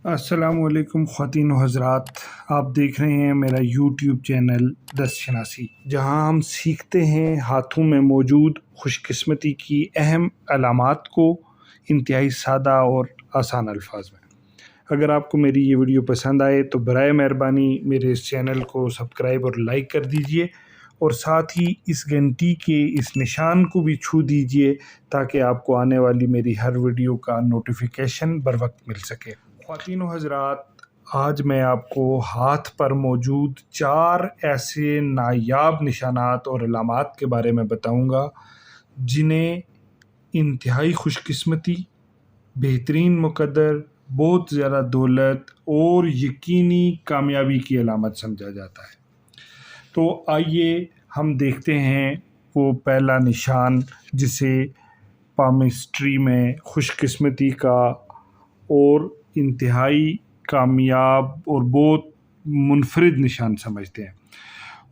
السلام علیکم خواتین و حضرات، آپ دیکھ رہے ہیں میرا یوٹیوب چینل دست شناسی، جہاں ہم سیکھتے ہیں ہاتھوں میں موجود خوش قسمتی کی اہم علامات کو انتہائی سادہ اور آسان الفاظ میں۔ اگر آپ کو میری یہ ویڈیو پسند آئے تو برائے مہربانی میرے اس چینل کو سبسکرائب اور لائک کر دیجئے، اور ساتھ ہی اس گھنٹی کے اس نشان کو بھی چھو دیجئے تاکہ آپ کو آنے والی میری ہر ویڈیو کا نوٹیفیکیشن بر وقت مل سکے۔ خواتین و حضرات، آج میں آپ کو ہاتھ پر موجود 4 ایسے نایاب نشانات اور علامات کے بارے میں بتاؤں گا جنہیں انتہائی خوش قسمتی، بہترین مقدر، بہت زیادہ دولت اور یقینی کامیابی کی علامت سمجھا جاتا ہے۔ تو آئیے ہم دیکھتے ہیں وہ پہلا نشان جسے پامسٹری میں خوش قسمتی کا اور انتہائی کامیاب اور بہت منفرد نشان سمجھتے ہیں۔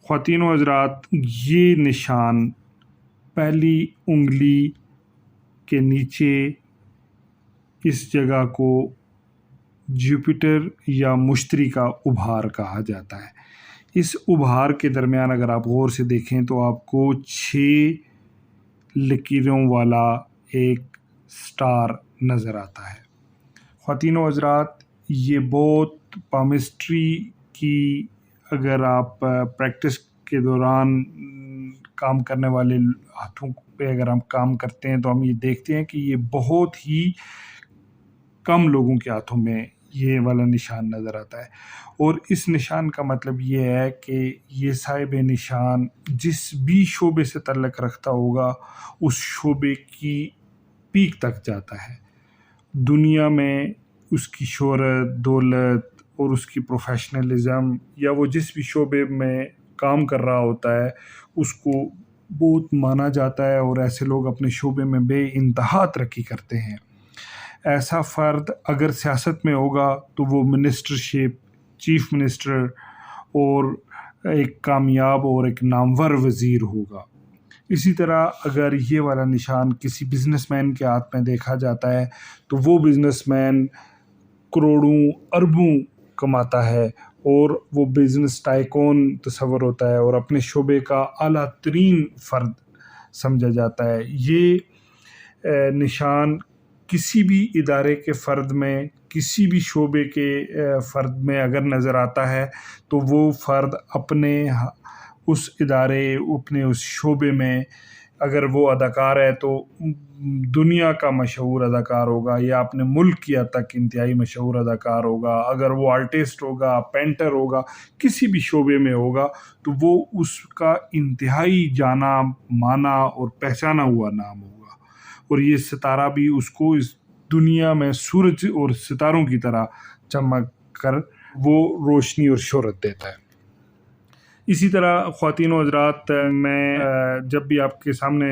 خواتین و حضرات، یہ نشان پہلی انگلی کے نیچے اس جگہ کو جوپیٹر یا مشتری کا ابھار کہا جاتا ہے۔ اس ابھار کے درمیان اگر آپ غور سے دیکھیں تو آپ کو 6 لکیروں والا ایک سٹار نظر آتا ہے۔ خواتین و حضرات، یہ بہت پامسٹری کی اگر آپ پریکٹس کے دوران کام کرنے والے ہاتھوں پہ اگر ہم کام کرتے ہیں تو ہم یہ دیکھتے ہیں کہ یہ بہت ہی کم لوگوں کے ہاتھوں میں یہ والا نشان نظر آتا ہے، اور اس نشان کا مطلب یہ ہے کہ یہ صاحب نشان جس بھی شعبے سے تعلق رکھتا ہوگا اس شعبے کی پیک تک جاتا ہے۔ دنیا میں اس کی شہرت، دولت اور اس کی پروفیشنلزم یا وہ جس بھی شعبے میں کام کر رہا ہوتا ہے اس کو بہت مانا جاتا ہے، اور ایسے لوگ اپنے شعبے میں بے انتہا ترقی کرتے ہیں۔ ایسا فرد اگر سیاست میں ہوگا تو وہ منسٹرشپ، چیف منسٹر اور ایک کامیاب اور ایک نامور وزیر ہوگا۔ اسی طرح اگر یہ والا نشان کسی بزنس مین کے ہاتھ میں دیکھا جاتا ہے تو وہ بزنس مین کروڑوں اربوں کماتا ہے، اور وہ بزنس ٹائکون تصور ہوتا ہے اور اپنے شعبے کا اعلیٰ ترین فرد سمجھا جاتا ہے۔ یہ نشان کسی بھی ادارے کے فرد میں، کسی بھی شعبے کے فرد میں اگر نظر آتا ہے تو وہ فرد اپنے اس ادارے، اپنے اس شعبے میں اگر وہ اداکار ہے تو دنیا کا مشہور اداکار ہوگا، یا اپنے ملک کی حد تک انتہائی مشہور اداکار ہوگا۔ اگر وہ آرٹسٹ ہوگا، پینٹر ہوگا، کسی بھی شعبے میں ہوگا تو وہ اس کا انتہائی جانا مانا اور پہچانا ہوا نام ہوگا، اور یہ ستارہ بھی اس کو اس دنیا میں سورج اور ستاروں کی طرح چمک کر وہ روشنی اور شہرت دیتا ہے۔ اسی طرح خواتین و حضرات، میں جب بھی آپ کے سامنے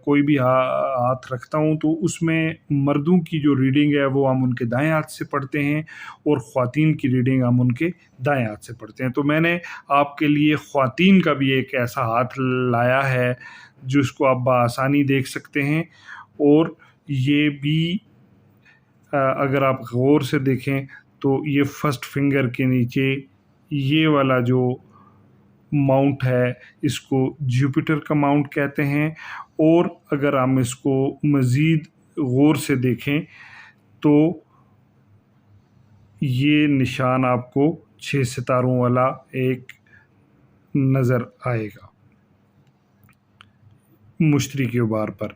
کوئی بھی ہاتھ رکھتا ہوں تو اس میں مردوں کی جو ریڈنگ ہے وہ ہم ان کے دائیں ہاتھ سے پڑھتے ہیں، اور خواتین کی ریڈنگ ہم ان کے دائیں ہاتھ سے پڑھتے ہیں۔ تو میں نے آپ کے لیے خواتین کا بھی ایک ایسا ہاتھ لایا ہے جس کو آپ بآسانی دیکھ سکتے ہیں، اور یہ بھی اگر آپ غور سے دیکھیں تو یہ فرسٹ فنگر کے نیچے یہ والا جو ماؤنٹ ہے اس کو جوپیٹر کا ماؤنٹ کہتے ہیں، اور اگر ہم اس کو مزید غور سے دیکھیں تو یہ نشان آپ کو 6 ستاروں والا ایک نظر آئے گا مشتری کے ابھار پر۔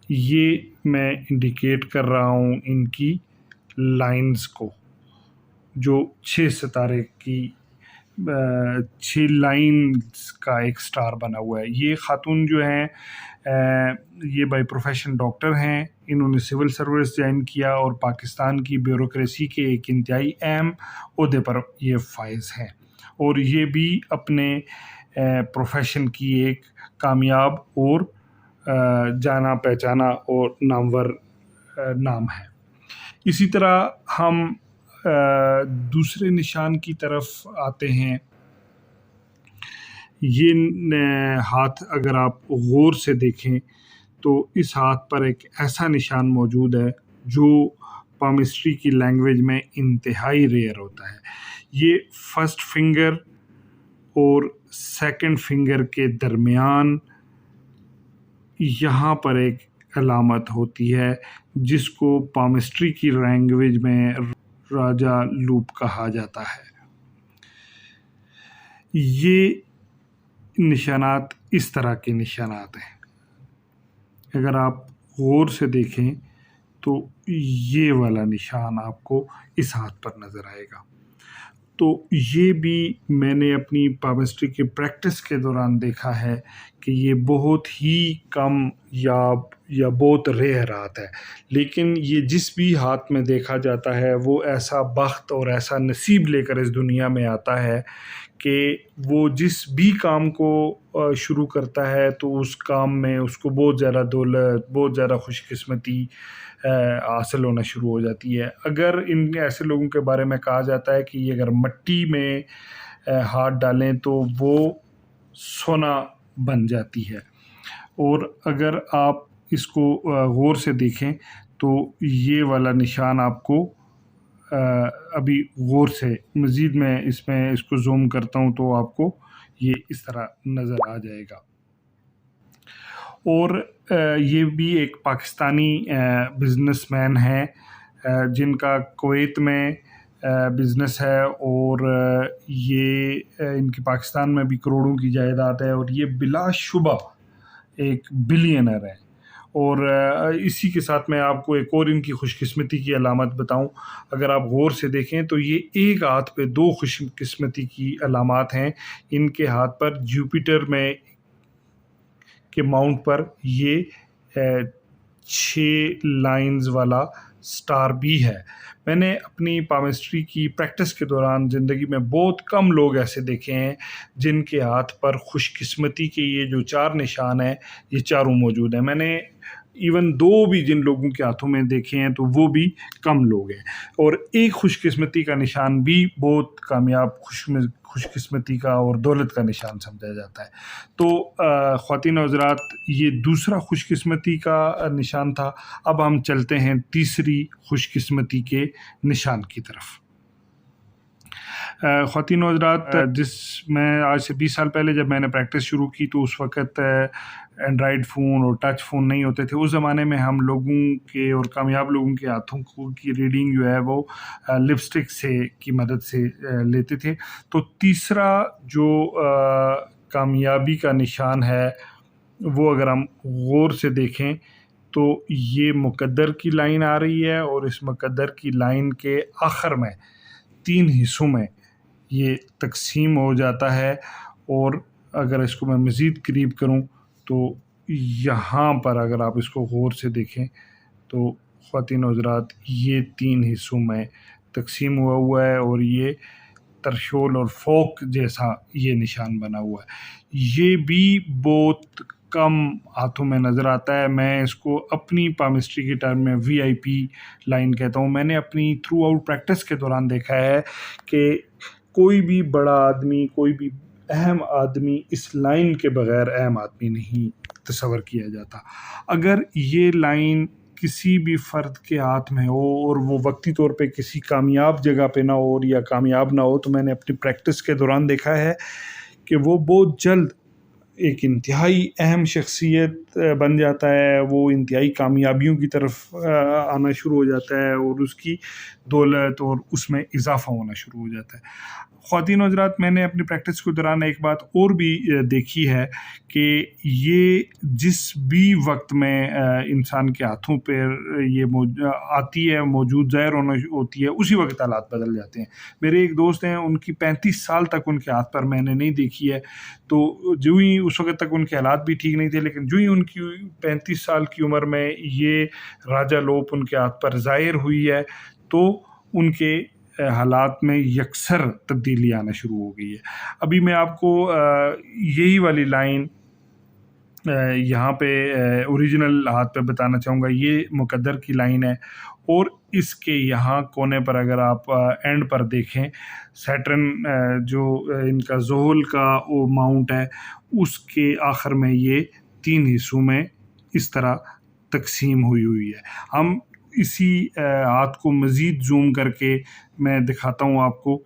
یہ میں انڈیکیٹ کر رہا ہوں ان کی لائنز کو، جو 6 ستارے کی 6 لائنز کا ایک سٹار بنا ہوا ہے۔ یہ خاتون جو ہیں یہ بائی پروفیشن ڈاکٹر ہیں، انہوں نے سول سروس جوائن کیا اور پاکستان کی بیوروکریسی کے ایک انتہائی اہم عہدے پر یہ فائز ہیں، اور یہ بھی اپنے پروفیشن کی ایک کامیاب اور جانا پہچانا اور نامور نام ہے۔ اسی طرح ہم دوسرے نشان کی طرف آتے ہیں۔ یہ ہاتھ اگر آپ غور سے دیکھیں تو اس ہاتھ پر ایک ایسا نشان موجود ہے جو پامسٹری کی لینگویج میں انتہائی ریئر ہوتا ہے۔ یہ فرسٹ فنگر اور سیکنڈ فنگر کے درمیان یہاں پر ایک علامت ہوتی ہے جس کو پامسٹری کی لینگویج میں راجا لوپ کہا جاتا ہے۔ یہ نشانات اس طرح کے نشانات ہیں، اگر آپ غور سے دیکھیں تو یہ والا نشان آپ کو اس ہاتھ پر نظر آئے گا۔ تو یہ بھی میں نے اپنی پامسٹری کی پریکٹس کے دوران دیکھا ہے کہ یہ بہت ہی کم یا بہت ریئر ہاتھ ہے، لیکن یہ جس بھی ہاتھ میں دیکھا جاتا ہے وہ ایسا بخت اور ایسا نصیب لے کر اس دنیا میں آتا ہے کہ وہ جس بھی کام کو شروع کرتا ہے تو اس کام میں اس کو بہت زیادہ دولت، بہت زیادہ خوش قسمتی حاصل ہونا شروع ہو جاتی ہے۔ اگر ان ایسے لوگوں کے بارے میں کہا جاتا ہے کہ یہ اگر مٹی میں ہاتھ ڈالیں تو وہ سونا بن جاتی ہے، اور اگر آپ اس کو غور سے دیکھیں تو یہ والا نشان آپ کو ابھی غور سے مزید میں اس کو زوم کرتا ہوں تو آپ کو یہ اس طرح نظر آ جائے گا۔ اور یہ بھی ایک پاکستانی بزنس مین ہے جن کا کویت میں بزنس ہے، اور یہ ان کی پاکستان میں بھی کروڑوں کی جائیداد ہے، اور یہ بلا شبہ ایک بلینر ہے۔ اور اسی کے ساتھ میں آپ کو ایک اور ان کی خوش قسمتی کی علامت بتاؤں، اگر آپ غور سے دیکھیں تو یہ ایک ہاتھ پہ 2 خوش قسمتی کی علامات ہیں۔ ان کے ہاتھ پر جوپیٹر میں کے ماؤنٹ پر یہ 6 لائنز والا سٹار بھی ہے۔ میں نے اپنی پامسٹری کی پریکٹس کے دوران زندگی میں بہت کم لوگ ایسے دیکھے ہیں جن کے ہاتھ پر خوش قسمتی کے یہ جو 4 نشان ہیں یہ چاروں موجود ہیں۔ میں نے ایون 2 بھی جن لوگوں کے ہاتھوں میں دیکھے ہیں تو وہ بھی کم لوگ ہیں، اور ایک خوش قسمتی کا نشان بھی بہت کامیاب خوش قسمتی کا اور دولت کا نشان سمجھا جاتا ہے۔ تو خواتین و حضرات، یہ دوسرا خوش قسمتی کا نشان تھا۔ اب ہم چلتے ہیں تیسری خوش قسمتی کے نشان کی طرف۔ خواتین و حضرات، میں آج سے 20 سال پہلے جب میں نے پریکٹس شروع کی تو اس وقت اینڈرائڈ فون اور ٹچ فون نہیں ہوتے تھے۔ اس زمانے میں ہم لوگوں کے اور کامیاب لوگوں کے ہاتھوں کی ریڈنگ جو ہے وہ لپسٹک کی مدد سے لیتے تھے۔ تو تیسرا جو کامیابی کا نشان ہے وہ اگر ہم غور سے دیکھیں تو یہ مقدر کی لائن آ رہی ہے، اور اس مقدر کی لائن کے آخر میں 3 حصوں میں یہ تقسیم ہو جاتا ہے، اور اگر اس کو میں مزید قریب کروں تو یہاں پر اگر آپ اس کو غور سے دیکھیں تو خواتین و حضرات یہ 3 حصوں میں تقسیم ہوا ہے، اور یہ ترشول اور فوک جیسا یہ نشان بنا ہوا ہے۔ یہ بھی بہت کم ہاتھوں میں نظر آتا ہے۔ میں اس کو اپنی پامسٹری کے ٹرم میں VIP لائن کہتا ہوں۔ میں نے اپنی تھرو آؤٹ پریکٹس کے دوران دیکھا ہے کہ کوئی بھی بڑا آدمی، کوئی بھی اہم آدمی اس لائن کے بغیر اہم آدمی نہیں تصور کیا جاتا۔ اگر یہ لائن کسی بھی فرد کے ہاتھ میں ہو اور وہ وقتی طور پہ کسی کامیاب جگہ پہ نہ ہو یا کامیاب نہ ہو، تو میں نے اپنی پریکٹس کے دوران دیکھا ہے کہ وہ بہت جلد ایک انتہائی اہم شخصیت بن جاتا ہے، وہ انتہائی کامیابیوں کی طرف آنا شروع ہو جاتا ہے، اور اس کی دولت اور اس میں اضافہ ہونا شروع ہو جاتا ہے۔ خواتین و حضرات، میں نے اپنی پریکٹس کے دوران ایک بات اور بھی دیکھی ہے کہ یہ جس بھی وقت میں انسان کے ہاتھوں پہ یہ آتی ہے، موجود ظاہر ہوتی ہے، اسی وقت حالات بدل جاتے ہیں۔ میرے ایک دوست ہیں، ان کی 35 سال تک ان کے ہاتھ پر میں نے نہیں دیکھی ہے، تو جو ہی اس وقت تک ان کے حالات بھی ٹھیک نہیں تھے، لیکن جو ہی ان کی 35 سال کی عمر میں یہ راجا لوپ ان کے ہاتھ پر ظاہر ہوئی ہے تو ان کے حالات میں یکسر تبدیلی آنا شروع ہو گئی ہے۔ ابھی میں آپ کو یہی والی لائن یہاں پہ اوریجنل ہاتھ پہ بتانا چاہوں گا۔ یہ مقدر کی لائن ہے، اور اس کے یہاں کونے پر اگر آپ اینڈ پر دیکھیں، سیٹرن جو ان کا زحل کا وہ ماؤنٹ ہے، اس کے آخر میں یہ 3 حصوں میں اس طرح تقسیم ہوئی ہے۔ ہم اسی ہاتھ کو مزید زوم کر کے میں دکھاتا ہوں آپ کو.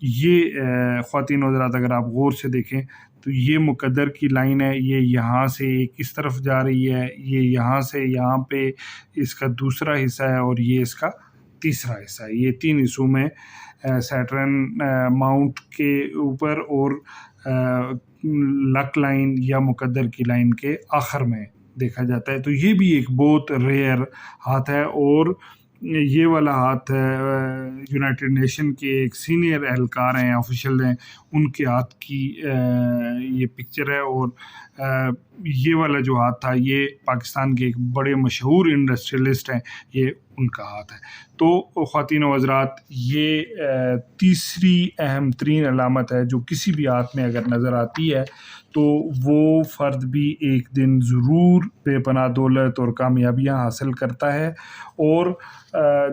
یہ خواتین و حضرات اگر آپ غور سے دیکھیں تو یہ مقدر کی لائن ہے، یہ یہاں سے ایک اس طرف جا رہی ہے، یہ یہاں سے یہاں پہ اس کا دوسرا حصہ ہے، اور یہ اس کا تیسرا حصہ ہے. یہ 3 حصوں میں سیٹرن ماؤنٹ کے اوپر اور لک لائن یا مقدر کی لائن کے آخر میں دیکھا جاتا ہے. تو یہ بھی ایک بہت ریئر ہاتھ ہے، اور یہ والا ہاتھ یونائٹڈ نیشن کے ایک سینئر اہلکار ہیں، آفیشل ہیں، ان کے ہاتھ کی یہ پکچر ہے. اور یہ والا جو ہاتھ تھا یہ پاکستان کے ایک بڑے مشہور انڈسٹریلسٹ ہیں، یہ ان کا ہاتھ ہے. تو خواتین و حضرات یہ تیسری اہم ترین علامت ہے جو کسی بھی ہاتھ میں اگر نظر آتی ہے تو وہ فرد بھی ایک دن ضرور بے پناہ دولت اور کامیابیاں حاصل کرتا ہے، اور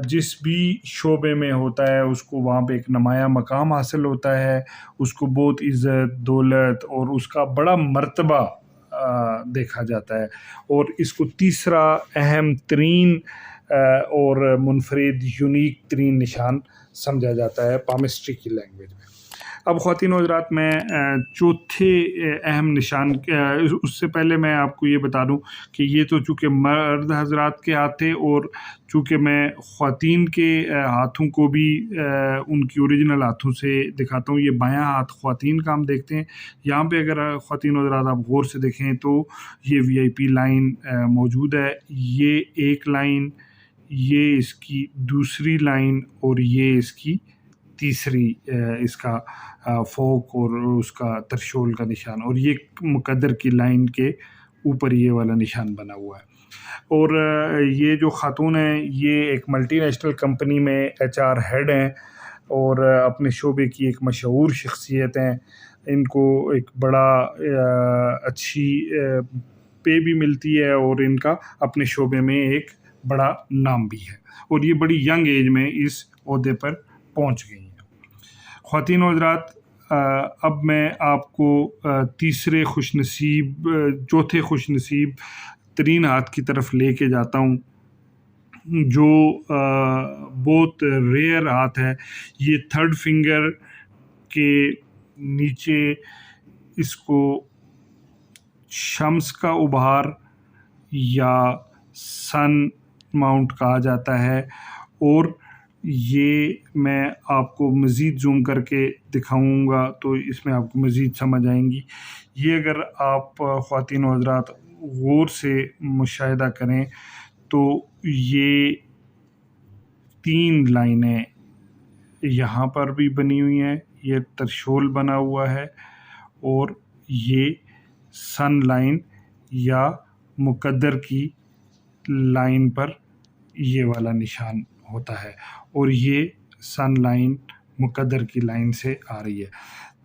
جس بھی شعبے میں ہوتا ہے اس کو وہاں پہ ایک نمایاں مقام حاصل ہوتا ہے، اس کو بہت عزت دولت اور اس کا بڑا مرتبہ دیکھا جاتا ہے. اور اس کو تیسرا اہم ترین اور منفرد یونیک ترین نشان سمجھا جاتا ہے پامسٹری کی لینگویج میں. اب خواتین و حضرات میں چوتھے اہم نشان، اس سے پہلے میں آپ کو یہ بتا دوں کہ یہ تو چونکہ مرد حضرات کے ہاتھ تھے، اور چونکہ میں خواتین کے ہاتھوں کو بھی ان کی اوریجنل ہاتھوں سے دکھاتا ہوں. یہ بایاں ہاتھ خواتین کا ہم دیکھتے ہیں. یہاں پہ اگر خواتین و حضرات آپ غور سے دیکھیں تو یہ VIP لائن موجود ہے. یہ ایک لائن، یہ اس کی دوسری لائن، اور یہ اس کی تیسری اس کا فوک اور اس کا ترشول کا نشان، اور یہ مقدر کی لائن کے اوپر یہ والا نشان بنا ہوا ہے. اور یہ جو خاتون ہیں یہ ایک ملٹی نیشنل کمپنی میں HR ہیڈ ہیں، اور اپنے شعبے کی ایک مشہور شخصیت ہیں. ان کو ایک بڑا اچھی پے بھی ملتی ہے، اور ان کا اپنے شعبے میں ایک بڑا نام بھی ہے، اور یہ بڑی ینگ ایج میں اس عہدے پر پہنچ گئی ہیں. خواتین و حضرات اب میں آپ کو چوتھے خوش نصیب ترین ہاتھ کی طرف لے کے جاتا ہوں، جو بہت ریئر ہاتھ ہے. یہ 3rd فنگر کے نیچے اس کو شمس کا ابھار یا سن ماؤنٹ کہا جاتا ہے، اور یہ میں آپ کو مزید زوم کر کے دکھاؤں گا تو اس میں آپ کو مزید سمجھ آئیں گی. یہ اگر آپ خواتین و حضرات غور سے مشاہدہ کریں تو یہ 3 لائنیں یہاں پر بھی بنی ہوئی ہیں، یہ ترشول بنا ہوا ہے، اور یہ سن لائن یا مقدر کی لائن پر یہ والا نشان ہوتا ہے، اور یہ سن لائن مقدر کی لائن سے آ رہی ہے.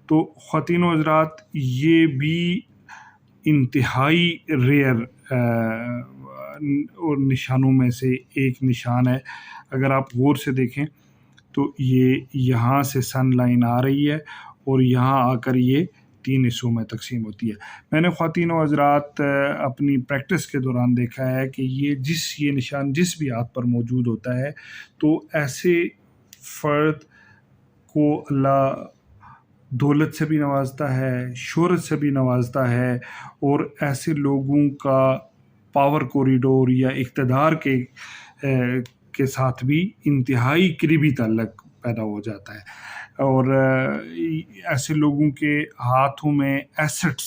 تو خواتین و حضرات یہ بھی انتہائی ریئر اور نشانوں میں سے ایک نشان ہے. اگر آپ غور سے دیکھیں تو یہ یہاں سے سن لائن آ رہی ہے، اور یہاں آ کر یہ 3 حصوں میں تقسیم ہوتی ہے. میں نے خواتین و حضرات اپنی پریکٹس کے دوران دیکھا ہے کہ یہ نشان جس بھی ہاتھ پر موجود ہوتا ہے تو ایسے فرد کو اللہ دولت سے بھی نوازتا ہے، شہرت سے بھی نوازتا ہے، اور ایسے لوگوں کا پاور کوریڈور یا اقتدار کے ساتھ بھی انتہائی قریبی تعلق پیدا ہو جاتا ہے. اور ایسے لوگوں کے ہاتھوں میں ایسٹس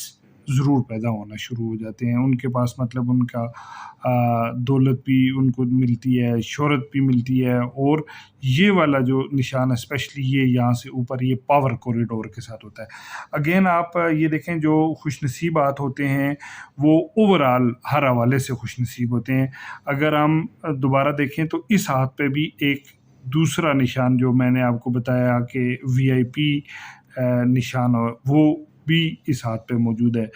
ضرور پیدا ہونا شروع ہو جاتے ہیں. ان کے پاس مطلب ان کا دولت بھی ان کو ملتی ہے، شہرت بھی ملتی ہے، اور یہ والا جو نشان اسپیشلی یہ یہاں سے اوپر یہ پاور کوریڈور کے ساتھ ہوتا ہے. اگین آپ یہ دیکھیں جو خوش نصیب ہاتھ ہوتے ہیں وہ اوورال ہر حوالے سے خوش نصیب ہوتے ہیں. اگر ہم دوبارہ دیکھیں تو اس ہاتھ پہ بھی ایک دوسرا نشان جو میں نے آپ کو بتایا کہ VIP نشان وہ بھی اس ہاتھ پہ موجود ہے.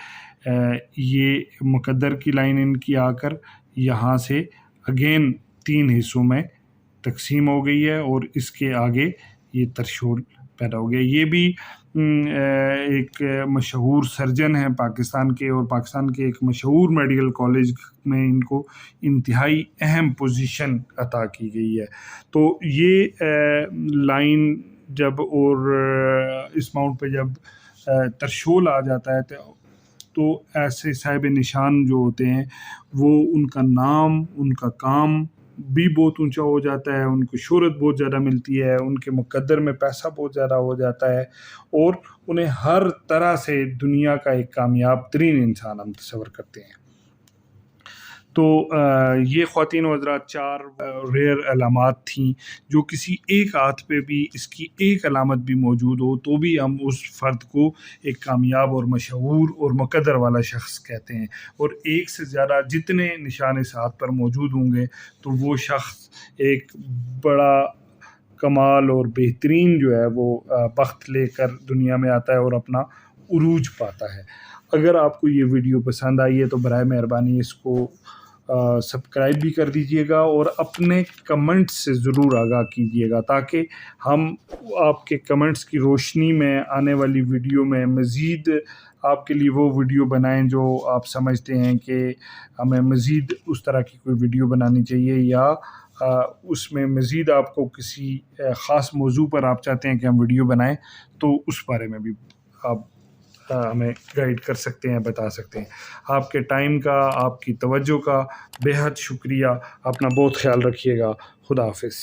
یہ مقدر کی لائن ان کی آ کر یہاں سے اگین 3 حصوں میں تقسیم ہو گئی ہے، اور اس کے آگے یہ ترشول پیدا ہو گیا۔ یہ بھی ایک مشہور سرجن ہیں پاکستان کے، اور پاکستان کے ایک مشہور میڈیکل کالج میں ان کو انتہائی اہم پوزیشن عطا کی گئی ہے۔ تو یہ لائن جب اور اس ماؤنٹ پہ جب ترشول آ جاتا ہے تو ایسے صاحب نشان جو ہوتے ہیں وہ ان کا نام، ان کا کام بھی بہت اونچا ہو جاتا ہے، ان کو شہرت بہت زیادہ ملتی ہے، ان کے مقدر میں پیسہ بہت زیادہ ہو جاتا ہے، اور انہیں ہر طرح سے دنیا کا ایک کامیاب ترین انسان ہم تصور کرتے ہیں۔ تو یہ خواتین و حضرات 4 ریئر علامات تھیں جو کسی ایک ہاتھ پہ بھی اس کی ایک علامت بھی موجود ہو تو بھی ہم اس فرد کو ایک کامیاب اور مشہور اور مقدر والا شخص کہتے ہیں، اور ایک سے زیادہ جتنے نشان اس ہاتھ پر موجود ہوں گے تو وہ شخص ایک بڑا کمال اور بہترین جو ہے وہ بخت لے کر دنیا میں آتا ہے اور اپنا عروج پاتا ہے۔ اگر آپ کو یہ ویڈیو پسند آئی ہے تو برائے مہربانی اس کو سبسکرائب بھی کر دیجئے گا، اور اپنے کمنٹس سے ضرور آگاہ کیجئے گا تاکہ ہم آپ کے کمنٹس کی روشنی میں آنے والی ویڈیو میں مزید آپ کے لیے وہ ویڈیو بنائیں جو آپ سمجھتے ہیں کہ ہمیں مزید اس طرح کی کوئی ویڈیو بنانی چاہیے، یا اس میں مزید آپ کو کسی خاص موضوع پر آپ چاہتے ہیں کہ ہم ویڈیو بنائیں تو اس بارے میں بھی آپ ہمیں گائیڈ کر سکتے ہیں، بتا سکتے ہیں۔ آپ کے ٹائم کا، آپ کی توجہ کا بے حد شکریہ۔ اپنا بہت خیال رکھیے گا۔ خدا حافظ۔